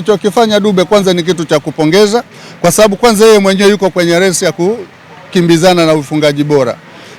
Alichokifanya Dube kwanza ni kitu cha kupongeza, kwa sababu kwanza yeye mwenyewe yuko kwenye resi ya kukimbizana na ufungaji bora.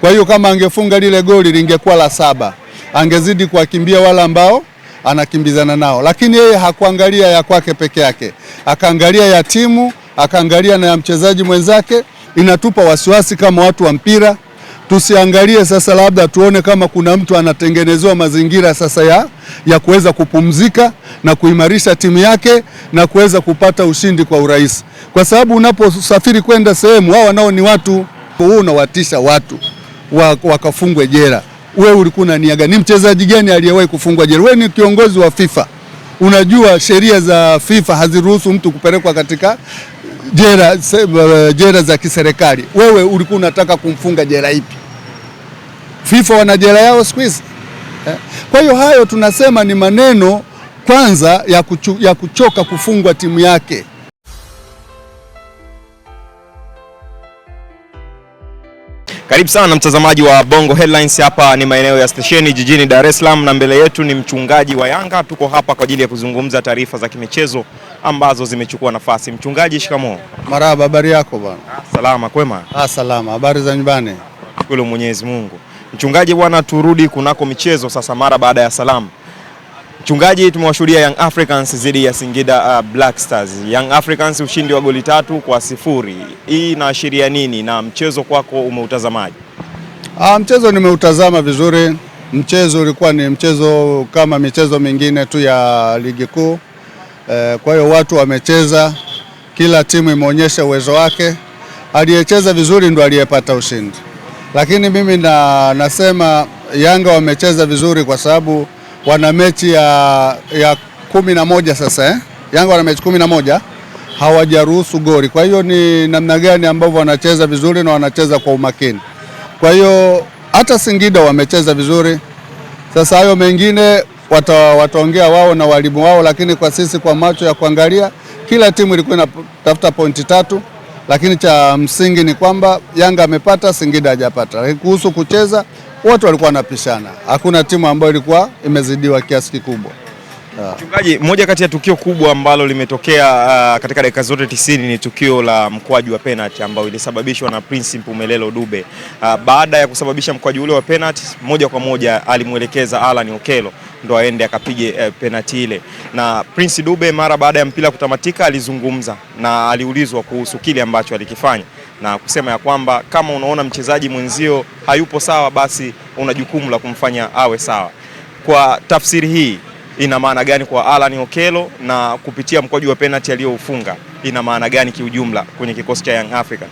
Kwa hiyo kama angefunga lile goli lingekuwa la 7, angezidi kuwakimbia wale ambao anakimbizana nao, lakini yeye hakuangalia ya kwake peke yake, akaangalia ya timu, akaangalia na ya mchezaji mwenzake. Inatupa wasiwasi kama watu wa mpira, tusiangalie sasa labda tuone kama kuna mtu anatengenezewa mazingira sasa ya kuweza kupumzika na kuimarisha timu yake na kuweza kupata ushindi kwa urahisi, kwa sababu unaposafiri kwenda sehemu, hao nao ni watu, wewe unawatisha watu wakafungwe jela. Wewe ulikuwa na nia gani? Ni mchezaji gani aliyewahi kufungwa jela? Wewe ni kiongozi wa FIFA, unajua sheria za FIFA haziruhusu mtu kupelekwa katika jela za kiserikali. Wewe ulikuwa unataka kumfunga jela ipi? FIFA wana jela yao siku hizi. Kwa hiyo hayo tunasema ni maneno kwanza ya kuchoka kufungwa timu yake. Karibu sana mtazamaji wa Bongo Headlines. Hapa ni maeneo ya stesheni jijini Dar es Salaam na mbele yetu ni mchungaji wa Yanga. Tuko hapa kwa ajili ya kuzungumza taarifa za kimichezo ambazo zimechukua nafasi. Mchungaji, shikamoo. Marhaba, habari yako bwana? Salama, kwema? Salama, habari za nyumbani? Shukuru Mwenyezi Mungu. Mchungaji bwana, turudi kunako michezo sasa mara baada ya salamu. Mchungaji, tumewashuhudia Young Africans dhidi ya Singida Black Stars. Young Africans ushindi wa goli 3-0. Hii inaashiria nini na mchezo kwako umeutazamaje? Mchezo nimeutazama vizuri. Mchezo ulikuwa ni mchezo kama michezo mingine tu ya ligi kuu. Kwa hiyo watu wamecheza, kila timu imeonyesha uwezo wake. Aliyecheza vizuri ndo aliyepata ushindi. Lakini mimi nasema Yanga wamecheza vizuri kwa sababu wana mechi ya 11 sasa. Yanga wana mechi 11, hawajaruhusu goli. Kwa hiyo ni namna gani ambavyo wanacheza vizuri na wanacheza kwa umakini. Kwa hiyo hata Singida wamecheza vizuri. Sasa hayo mengine wataongea wao na walimu wao, lakini kwa sisi kwa macho ya kuangalia, kila timu ilikuwa inatafuta pointi 3, lakini cha msingi ni kwamba Yanga amepata, Singida hajapata. Lakini kuhusu kucheza, wote walikuwa wanapishana. Hakuna timu ambayo ilikuwa imezidiwa kiasi kikubwa. Mchungaji, moja kati ya tukio kubwa ambalo limetokea katika dakika zote 90 ni tukio la mkwaju wa penalty ambao ilisababishwa na Prince Mpumelelo Dube. Baada ya kusababisha mkwaju ule wa penalty, moja kwa moja alimuelekeza Alan Okello ndo aende akapige penalty ile. Na Prince Dube mara baada ya mpira kutamatika alizungumza na aliulizwa kuhusu kile ambacho alikifanya na kusema ya kwamba kama unaona mchezaji mwenzio hayupo sawa, basi una jukumu la kumfanya awe sawa. Kwa tafsiri hii ina maana gani kwa Alan Okello, na kupitia mkwaju wa penalty aliyoufunga ina maana gani kiujumla kwenye kikosi cha Young Africans?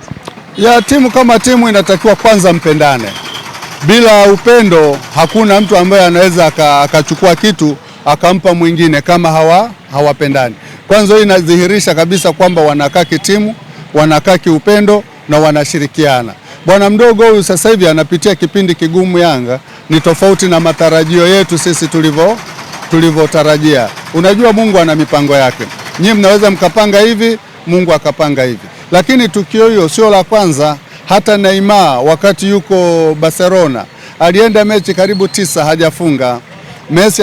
Timu kama timu inatakiwa kwanza mpendane. Bila upendo hakuna mtu ambaye anaweza akachukua kitu akampa mwingine kama hawapendani. Kwanza hii inadhihirisha kabisa kwamba wanakaa kitimu, wanakaa kiupendo na wanashirikiana. Bwana mdogo huyu sasa hivi anapitia kipindi kigumu Yanga, ni tofauti na matarajio yetu sisi tulivyotarajia. Unajua Mungu ana mipango yake. Nyinyi mnaweza mkapanga hivi, Mungu akapanga hivi. Lakini tukio hiyo sio la kwanza. Hata Neymar wakati yuko Barcelona alienda mechi karibu 9 hajafunga. Messi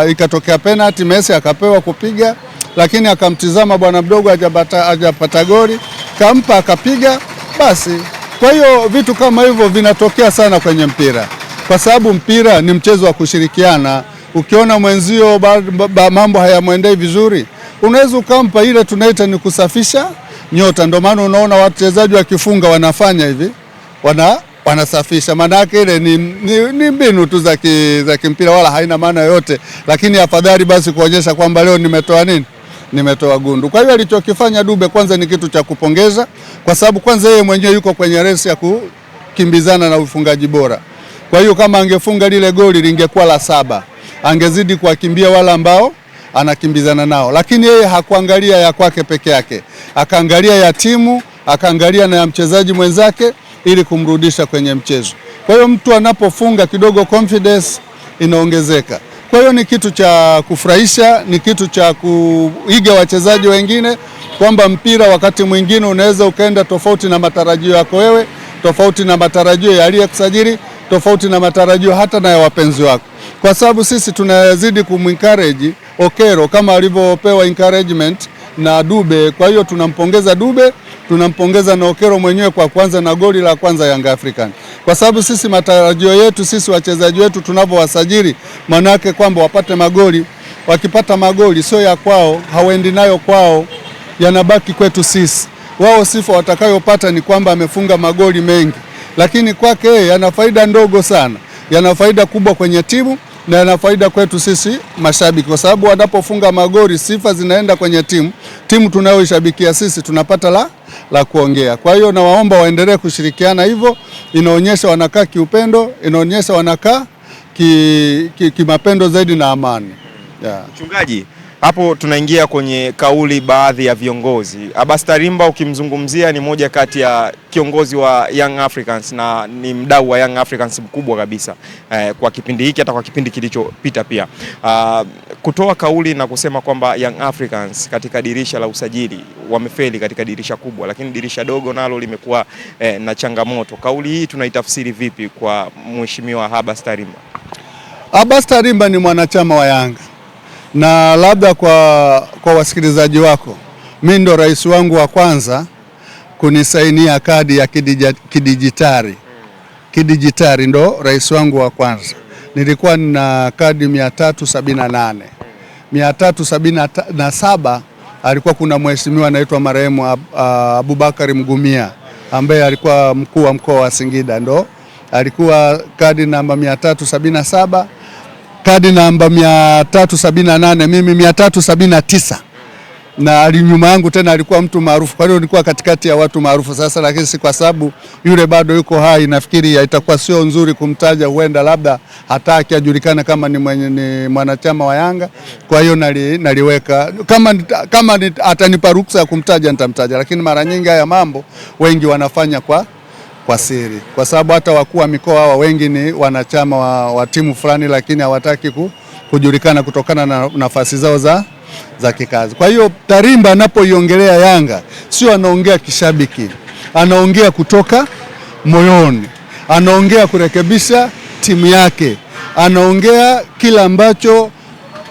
ikatokea penalty, Messi akapewa kupiga, lakini akamtizama bwana mdogo hajapata goli, kampa akapiga basi. Kwa hiyo vitu kama hivyo vinatokea sana kwenye mpira, kwa sababu mpira ni mchezo wa kushirikiana. Ukiona mwenzio mambo hayamwendei vizuri, unaweza ukampa, ile tunaita ni kusafisha nyota. Ndio maana unaona wachezaji wakifunga wanafanya hivi, wanasafisha. Maana yake ile ni mbinu tu za kimpira, wala haina maana yoyote, lakini afadhali basi kuonyesha kwamba leo nimetoa gundu. Kwa hiyo alichokifanya Dube kwanza ni kitu cha kupongeza, kwa sababu kwanza yeye mwenyewe yuko kwenye resi ya kukimbizana na ufungaji bora. Kwa hiyo kama angefunga lile goli lingekuwa la 7, angezidi kuwakimbia wale ambao anakimbizana nao, lakini yeye hakuangalia ya kwake peke yake, akaangalia ya timu, akaangalia na ya mchezaji mwenzake ili kumrudisha kwenye mchezo. Kwa hiyo mtu anapofunga kidogo confidence inaongezeka. Kwa hiyo ni kitu cha kufurahisha, ni kitu cha kuiga wachezaji wengine, kwamba mpira wakati mwingine unaweza ukaenda tofauti na matarajio yako wewe, tofauti na matarajio ya aliyekusajili, tofauti na matarajio hata na ya wapenzi wako. Kwa sababu sisi tunazidi kumencourage Okero kama alivyopewa encouragement na Dube. Kwa hiyo tunampongeza Dube, tunampongeza na Okero mwenyewe kwa kwanza na goli la kwanza Young African. Kwa sababu sisi matarajio yetu sisi wachezaji wetu tunapowasajili manake kwamba wapate magoli. Wakipata magoli sio ya kwao, hawaendi nayo kwao, yanabaki kwetu sisi. Wao sifa watakayopata ni kwamba amefunga magoli mengi, lakini kwake yeye yana faida ndogo sana, yana faida kubwa kwenye timu na yana faida kwetu sisi mashabiki, kwa sababu wanapofunga magoli sifa zinaenda kwenye timu tunayoishabikia sisi tunapata la kuongea. Kwa hiyo nawaomba waendelee kushirikiana hivyo, inaonyesha wanakaa kiupendo, inaonyesha wanakaa kimapendo zaidi na amani. Yeah. Mchungaji, hapo tunaingia kwenye kauli baadhi ya viongozi. Abbas Tarimba ukimzungumzia ni moja kati ya kiongozi wa Young Africans na ni mdau wa Young Africans mkubwa kabisa kwa kipindi hiki, hata kwa kipindi kilichopita pia. Kutoa kauli na kusema kwamba Young Africans katika dirisha la usajili wamefeli katika dirisha kubwa, lakini dirisha dogo nalo limekuwa na changamoto. Kauli hii tunaitafsiri vipi kwa Mheshimiwa Abbas Tarimba? Abbas Tarimba ni mwanachama wa Yanga. Na labda kwa wasikilizaji wako, mimi ndo rais wangu wa kwanza kunisainia kadi ya kidijitali ndo rais wangu wa kwanza. Nilikuwa na kadi 378. 377 alikuwa kuna mheshimiwa anaitwa marehemu Abubakari Mgumia ambaye alikuwa mkuu wa mkoa wa Singida, ndo alikuwa kadi namba 377. Kadi namba 378, mimi 379. Na nyuma yangu tena alikuwa mtu maarufu. Kwa hiyo nilikuwa katikati ya watu maarufu sasa, lakini si kwa sababu yule bado yuko hai, nafikiri itakuwa sio nzuri kumtaja, huenda labda hataki ajulikane kama ni mwanachama wa Yanga. Kwa hiyo naliweka kama atanipa ruhusa ya kumtaja nitamtaja, lakini mara nyingi haya mambo wengi wanafanya kwa siri, kwa sababu hata wakuu wa mikoa hawa wengi ni wanachama wa timu fulani, lakini hawataki kujulikana kutokana na nafasi zao za kikazi. Kwa hiyo Tarimba anapoiongelea Yanga sio anaongea kishabiki, anaongea kutoka moyoni, anaongea kurekebisha timu yake, anaongea kila ambacho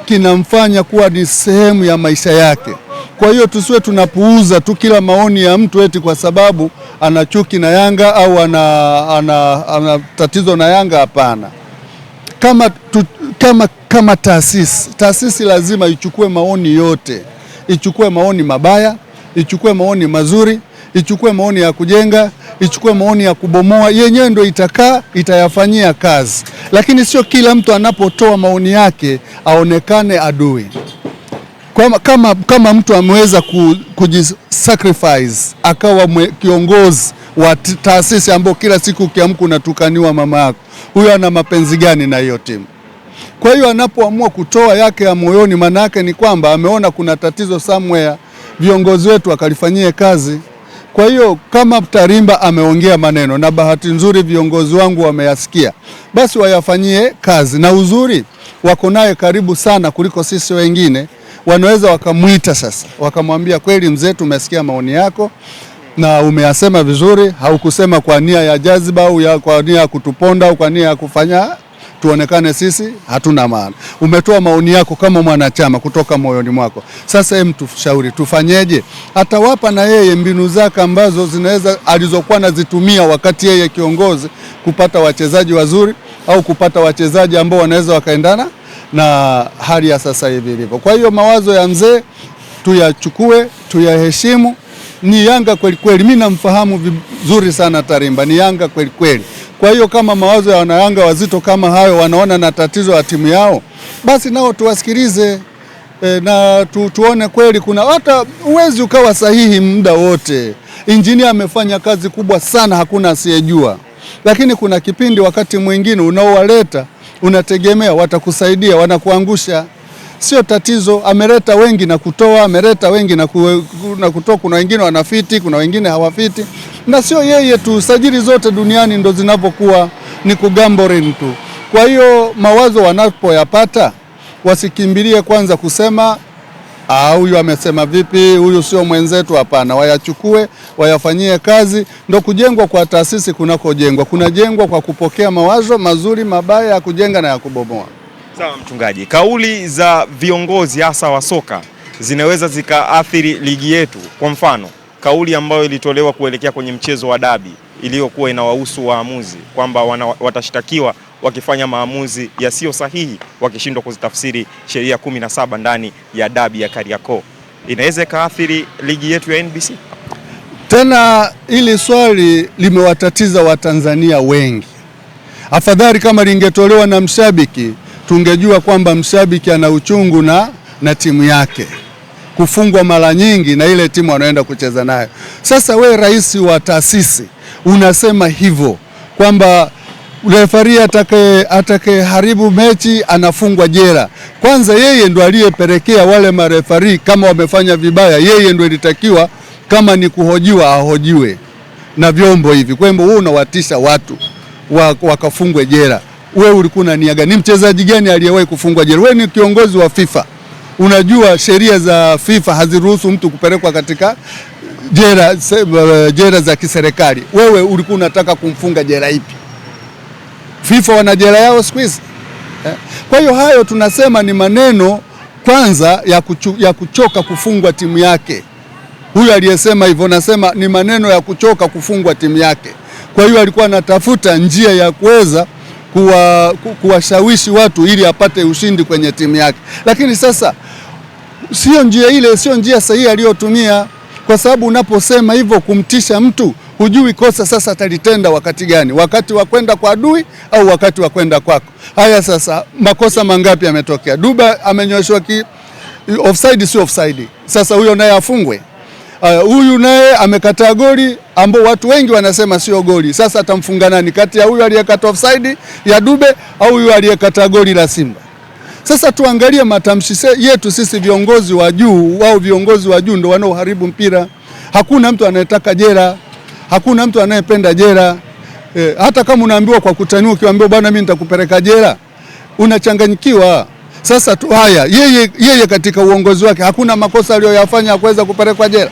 kinamfanya kuwa ni sehemu ya maisha yake. Kwa hiyo tusiwe tunapuuza tu kila maoni ya mtu eti kwa sababu ana chuki na Yanga au ana tatizo na Yanga. Hapana. Kama taasisi lazima ichukue maoni yote, ichukue maoni mabaya, ichukue maoni mazuri, ichukue maoni ya kujenga, ichukue maoni ya kubomoa, yenyewe ndio itayafanyia kazi. Lakini sio kila mtu anapotoa maoni yake aonekane adui. Kama mtu ameweza kujisacrifice akawa kiongozi wa taasisi ambayo kila siku ukiamka unatukaniwa mama yako, huyo ana mapenzi gani na hiyo timu? Kwa hiyo anapoamua kutoa yake ya moyoni, maana yake ni kwamba ameona kuna tatizo somewhere, viongozi wetu akalifanyie kazi. Kwa hiyo kama Tarimba ameongea maneno na bahati nzuri viongozi wangu wameyasikia, basi wayafanyie kazi, na uzuri wako naye karibu sana kuliko sisi wengine. Wanaweza wakamuita sasa, wakamwambia kweli mzee, tumesikia maoni yako na umeyasema vizuri, haukusema kwa nia ya jaziba au kwa nia ya kutuponda au kwa nia ya kufanya tuonekane sisi hatuna maana. Umetoa maoni yako kama mwanachama kutoka moyoni mwako. Sasa tushauri tufanyeje? Atawapa na yeye mbinu zake ambazo zinaweza alizokuwa nazitumia wakati yeye kiongozi kupata wachezaji wazuri au kupata wachezaji ambao wanaweza wakaendana na hali ya sasa hivi ilivyo. Kwa hiyo mawazo ya mzee tuyachukue, tuyaheshimu. Ni Yanga kweli kweli, mimi namfahamu vizuri sana Tarimba, ni Yanga kweli kweli. Kwa hiyo kama mawazo ya wanayanga wazito kama hayo wanaona na tatizo la timu yao, basi nao tuwasikilize na tuone kweli kuna hata uwezi ukawa sahihi muda wote. Injinia amefanya kazi kubwa sana, hakuna asiyejua. Lakini kuna kipindi wakati mwingine unaowaleta unategemea watakusaidia, wanakuangusha. Sio tatizo, ameleta wengi na kutoa, ameleta wengi na kutoa. Kuna wengine wanafiti, kuna wengine hawafiti. Na sio yeye tu, sajili zote duniani ndo zinapokuwa ni kugamboring tu. Kwa hiyo mawazo wanapoyapata wasikimbilie kwanza kusema huyu amesema vipi, huyu sio mwenzetu. Hapana, wayachukue, wayafanyie kazi. Ndo kujengwa kwa taasisi kunakojengwa. Kunajengwa kwa kupokea mawazo mazuri, mabaya ya kujenga na ya kubomoa. Sawa mchungaji, kauli za viongozi hasa wa soka zinaweza zikaathiri ligi yetu. Kwa mfano, kauli ambayo ilitolewa kuelekea kwenye mchezo wa dabi iliyokuwa inawahusu waamuzi kwamba watashtakiwa wakifanya maamuzi yasiyo sahihi, wakishindwa kuzitafsiri sheria 17 ndani ya dabi ya Kariakoo, inaweza ikaathiri ligi yetu ya NBC? Tena hili swali limewatatiza Watanzania wengi. Afadhali kama lingetolewa na mshabiki, tungejua kwamba mshabiki ana uchungu na timu yake kufungwa mara nyingi na ile timu anaenda kucheza nayo. Sasa we rais wa taasisi unasema hivyo kwamba refari atakayeharibu mechi anafungwa jela. Kwanza yeye ndo aliyepelekea wale marefari, kama wamefanya vibaya yeye ndo ilitakiwa kama ni kuhojiwa ahojiwe na vyombo hivi. Kwa hivyo wewe unawatisha watu wakafungwe jela. Wewe ulikuwa na nia gani? Ni mchezaji gani aliyewahi kufungwa jela? Wewe ni kiongozi wa FIFA. Unajua sheria za FIFA haziruhusu mtu kupelekwa katika jela za kiserikali. Wewe ulikuwa unataka kumfunga jela ipi? FIFA wana jela yao siku hizi. Kwa hiyo hayo tunasema ni maneno kwanza ya kuchoka kufungwa timu yake. Huyu aliyesema hivyo nasema ni maneno ya kuchoka kufungwa timu yake. Kwa hiyo alikuwa anatafuta njia ya kuweza kuwashawishi watu ili apate ushindi kwenye timu yake. Lakini sasa sio njia ile, sio njia sahihi aliyotumia, kwa sababu unaposema hivyo kumtisha mtu, hujui kosa sasa atalitenda wakati gani, wakati wa kwenda kwa adui au wakati wa kwenda kwako. Haya sasa makosa mangapi yametokea? Duba amenyoshwa offside, si offside. Sasa huyo naye afungwe. Huyu naye amekataa goli ambao watu wengi wanasema sio goli. Sasa atamfunga nani kati ya huyu aliyekata offside ya Dube au huyu aliyekata goli la Simba? Sasa tuangalie matamshi yetu sisi viongozi wa juu. Wao viongozi wa juu ndio wanaoharibu mpira. Hakuna mtu anayetaka jela, hakuna mtu anayependa jela. Hata kama unaambiwa kwa kutaniwa, ukiambiwa bwana mimi nitakupeleka jela, unachanganyikiwa. Sasa tu haya, yeye katika uongozi wake hakuna makosa aliyoyafanya kuweza kupelekwa jela.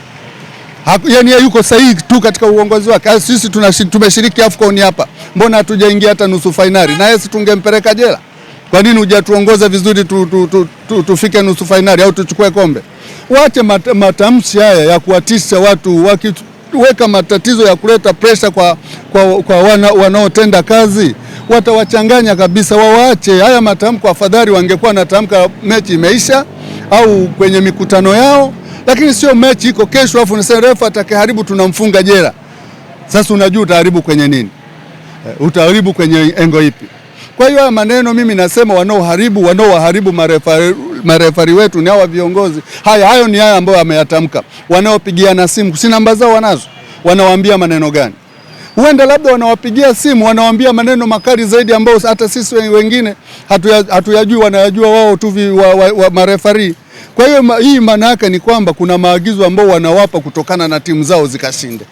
Yaani yuko sahihi tu katika uongozi wake. Sisi tumeshiriki AFCON hapa, mbona hatujaingia hata nusu finali? Na yeye tungempeleka jela. Kwa nini hujatuongoza vizuri tufike nusu finali au tuchukue kombe? Waache matamshi haya ya kuwatisha watu, wakiweka matatizo ya kuleta pressure kwa wanaotenda kazi, watawachanganya kabisa. Waache haya matamko, afadhali wangekuwa natamka mechi imeisha au kwenye mikutano yao, lakini sio mechi iko kesho afu unasema refa atakayeharibu tunamfunga jela. Sasa unajua utaharibu kwenye nini? Utaharibu kwenye engo ipi? Kwa hiyo haya maneno mimi nasema wanaoharibu marefari wetu ni hawa viongozi. Hayo ni haya ambayo ameyatamka. Wanaopigiana simu, si namba zao wanazo, wanawaambia maneno gani? Huenda labda wanawapigia simu, wanawaambia maneno makali zaidi ambayo hata sisi wengine hatuyajui, wanayajua wao tu wa marefari. Kwa hiyo hii maana yake ni kwamba kuna maagizo ambao wanawapa kutokana na timu zao zikashinde.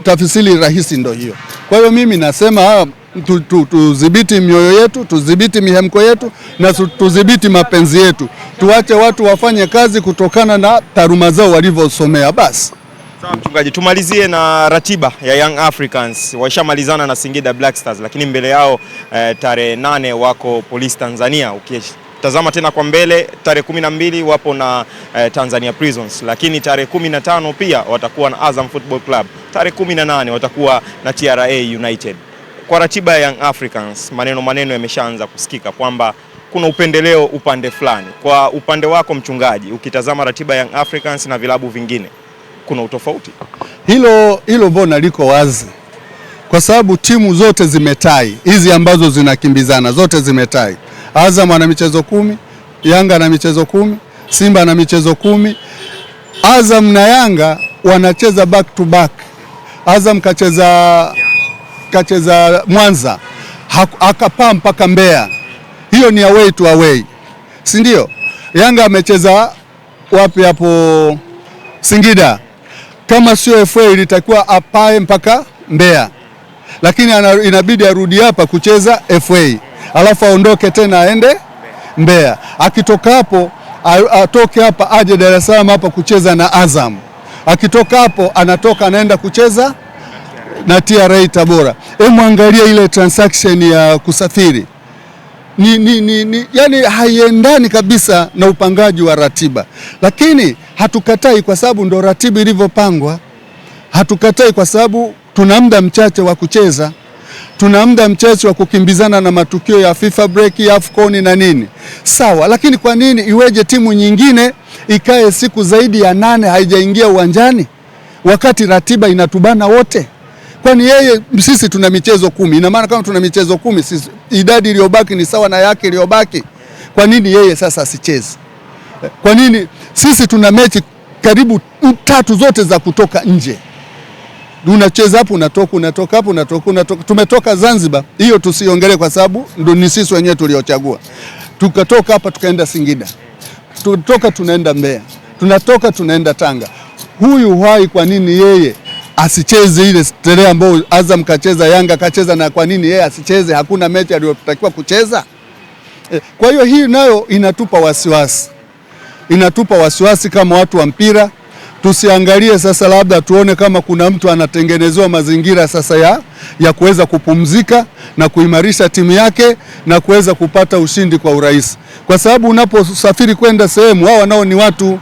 Tafsiri rahisi ndio hiyo. Kwa hiyo mimi nasema tudhibiti mioyo yetu, tudhibiti mihemko yetu na tudhibiti mapenzi yetu. Tuache watu wafanye kazi kutokana na taaluma zao walivyosomea basi. Sawa mchungaji, tumalizie na ratiba ya Young Africans. Waishamalizana na Singida Black Stars, lakini mbele yao tarehe 8 wako Police Tanzania. Ukitazama tena kwa mbele tarehe 12 wapo na Tanzania Prisons, lakini tarehe 15 pia watakuwa na Azam Football Club. Tarehe 18 watakuwa na TRA United. Kwa ratiba ya Young Africans, maneno yameshaanza kusikika kwamba kuna upendeleo upande fulani. Kwa upande wako mchungaji, ukitazama ratiba ya Young Africans na vilabu vingine, kuna utofauti? Hilo mbona liko wazi, kwa sababu timu zote zimetai, hizi ambazo zinakimbizana zote zimetai. Azam ana michezo 10, Yanga ana michezo 10, Simba ana michezo 10. Azam na Yanga wanacheza back to back. Azam kacheza Mwanza, akapaa mpaka Mbeya. Hiyo ni away to away, si ndio? Yanga amecheza wapi hapo? Singida. Kama sio FA ilitakiwa apae mpaka Mbeya, lakini inabidi arudi hapa kucheza FA, alafu aondoke tena aende Mbeya. Akitoka hapo atoke hapa aje Dar es Salaam hapa kucheza na Azam. Akitoka hapo anatoka anaenda kucheza na TRA Tabora. Angalia ile transaction ya kusafiri. yani haiendani kabisa na upangaji wa ratiba, lakini hatukatai kwa sababu ndo ratiba ilivyopangwa. Hatukatai kwa sababu tuna muda mchache wa kucheza, tuna muda mchache wa kukimbizana na matukio ya FIFA break, ya AFCON na nini, sawa. Lakini kwa nini iweje timu nyingine ikae siku zaidi ya 8 haijaingia uwanjani wakati ratiba inatubana wote? Kwani sisi tuna michezo 10, ina maana kama tuna michezo 10 sisi idadi iliyobaki ni sawa na yake iliyobaki. Kwa nini yeye sasa asicheze? Kwa nini sisi tuna mechi karibu 3 zote za kutoka nje? Unacheza hapo unatoka hapo unatoka. Tumetoka Zanzibar, hiyo tusiongelee kwa sababu ndio ni sisi wenyewe tuliochagua. Tukatoka hapa tukaenda Singida. Tutoka tunaenda Mbeya. Tunatoka tunaenda Tanga. Huyu Uhai kwa nini yeye asicheze ile tarehe ambayo Azam kacheza, Yanga kacheza, na kwa nini yeye asicheze? Hakuna mechi aliyotakiwa kucheza. Kwa hiyo hii nayo inatupa wasiwasi. Inatupa wasiwasi kama watu wa mpira. Tusiangalie sasa labda tuone kama kuna mtu anatengenezewa mazingira sasa ya kuweza kupumzika na kuimarisha timu yake na kuweza kupata ushindi kwa urahisi. Kwa sababu unaposafiri kwenda sehemu, hao nao ni watu,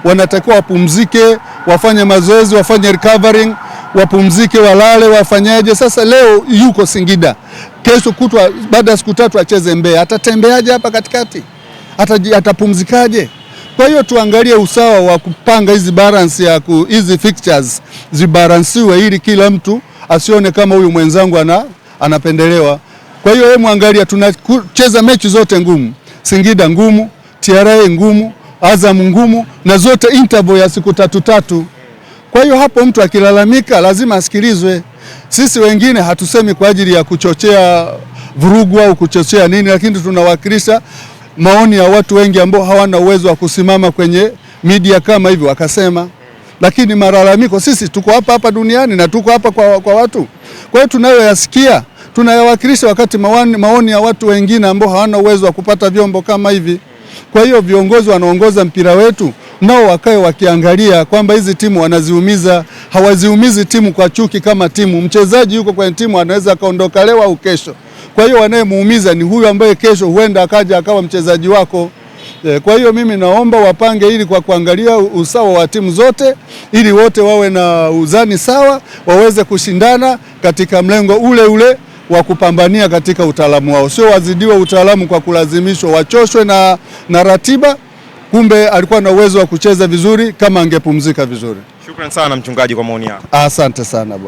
wanatakiwa wapumzike, wafanye mazoezi, wafanye recovering, wapumzike, walale, wafanyaje. Sasa leo yuko Singida, kesho kutwa baada ya siku 3 acheze Mbeya. Atatembeaje hapa katikati? Atapumzikaje? Kwa hiyo tuangalie usawa wa kupanga hizi balance ya hizi fixtures zibalansiwe, ili kila mtu asione kama huyu mwenzangu anapendelewa. Kwa hiyo hebu angalia, tunacheza mechi zote ngumu. Singida ngumu, TRA ngumu, Azam ngumu, na zote interval ya siku 3. Kwa hiyo hapo mtu akilalamika lazima asikilizwe. Sisi wengine hatusemi kwa ajili ya kuchochea vurugu au kuchochea nini, lakini tunawakilisha maoni ya watu wengi ambao hawana uwezo wa kusimama kwenye media kama hivi wakasema. Lakini malalamiko, sisi tuko hapa duniani na tuko hapa kwa watu. Kwa hiyo tunayoyasikia tunayawakilisha, wakati maoni ya watu wengine ambao hawana uwezo wa kupata vyombo kama hivi. Kwa hiyo viongozi wanaongoza mpira wetu nao wakae wakiangalia kwamba hizi timu wanaziumiza, hawaziumizi timu kwa chuki. Kama timu mchezaji yuko kwenye timu anaweza akaondoka leo au kesho. Kwa hiyo wanayemuumiza ni huyu ambaye kesho huenda akaja akawa mchezaji wako. Kwa hiyo mimi naomba wapange ili kwa kuangalia usawa wa timu zote, ili wote wawe na uzani sawa, waweze kushindana katika mlengo ule wa kupambania katika utaalamu wao. Sio wazidiwa utaalamu kwa kulazimishwa, wachoshwe na ratiba, kumbe alikuwa na uwezo wa kucheza vizuri kama angepumzika vizuri. Shukrani sana mchungaji kwa maoni yako. Asante sana.